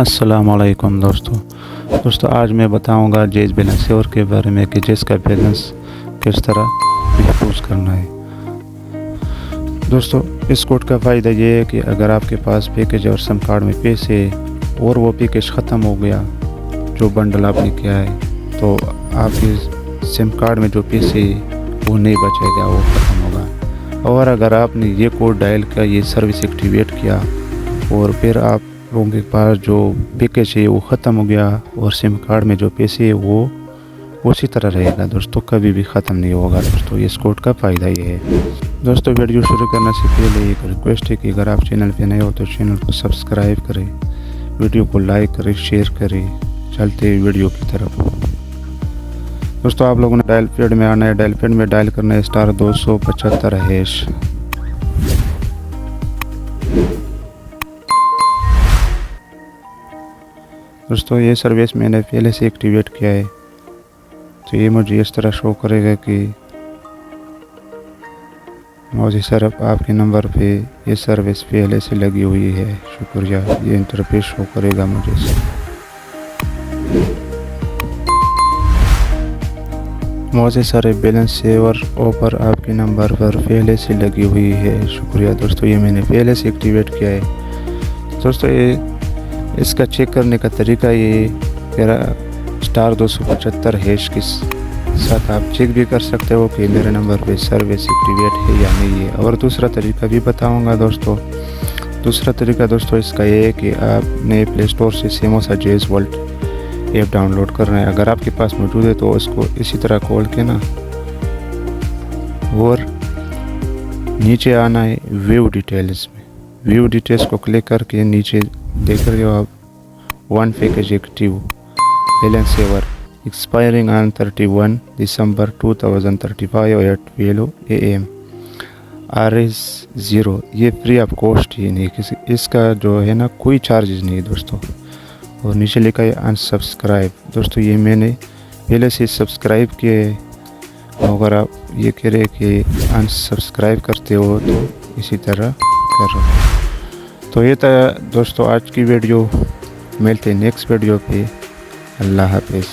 अस्सलामुअलैकुम दोस्तों आज मैं बताऊंगा जेज बैलेंस सेवर के बारे में कि जेज का बैलेंस किस तरह महफूज करना है। दोस्तों इस कोड का फ़ायदा ये है कि अगर आपके पास पैकेज और सिम कार्ड में पैसे और वो पैकेज ख़त्म हो गया जो बंडल आपने किया है, तो आपके सिम कार्ड में जो पैसे वो नहीं बचेगा, वो ख़त्म होगा। और अगर आपने ये कोड डायल किया, ये सर्विस एक्टिवेट किया और फिर आप लोगों के पास जो पैकेज है वो ख़त्म हो गया और सिम कार्ड में जो पैसे है वो उसी तरह रहेगा दोस्तों, कभी भी ख़त्म नहीं होगा। दोस्तों इस कोड का फ़ायदा ये है। दोस्तों वीडियो शुरू करने से पहले एक रिक्वेस्ट है कि अगर आप चैनल पे नए हो तो चैनल को सब्सक्राइब करें, वीडियो को लाइक करें, शेयर करें। चलते वीडियो की तरफ। दोस्तों आप लोगों ने डायल पैड में आना है, डायल पैड में डायल करना है *275#। दोस्तों ये सर्विस मैंने पहले से एक्टिवेट किया है, तो ये मुझे इस तरह शो करेगा कि मौजी सर आपके नंबर पे ये सर्विस पहले से लगी हुई है, शुक्रिया। ये इंटरफेस शो करेगा मुझे। मौजी सर बैलेंस सेवर ऑफर आपके नंबर पर पहले से लगी हुई है, शुक्रिया। दोस्तों ये मैंने पहले से एक्टिवेट किया है। दोस्तों ये इसका चेक करने का तरीका ये मेरा *275# के साथ आप चेक भी कर सकते हो कि मेरे नंबर पे सर्विस एक्टिवेट है या नहीं है। और दूसरा तरीका भी बताऊंगा दोस्तों। दूसरा तरीका दोस्तों इसका ये है कि आपने प्ले स्टोर से सेमोसा जेज वॉल्ट ऐप डाउनलोड करना है। अगर आपके पास मौजूद है तो इसको इसी तरह खोल के ना और नीचे आना है व्यू डिटेल्स में। व्यू डिटेल्स को क्लिक करके नीचे देख रहे हो आप 1 package active balance saver expiring on 31 December 2035 at 12 AM RS0। ये फ्री ऑफ कॉस्ट ही नहीं, किसी इसका जो है ना कोई चार्जेस नहीं है दोस्तों। और नीचे लिखा है अनसब्सक्राइब। दोस्तों ये मैंने पहले से सब्सक्राइब किए, अगर आप ये कह रहे कि अनसब्सक्राइब करते हो तो इसी तरह करो। तो ये था दोस्तों आज की वीडियो। मिलते हैं नेक्स्ट वीडियो पे। अल्लाह हाफिज़।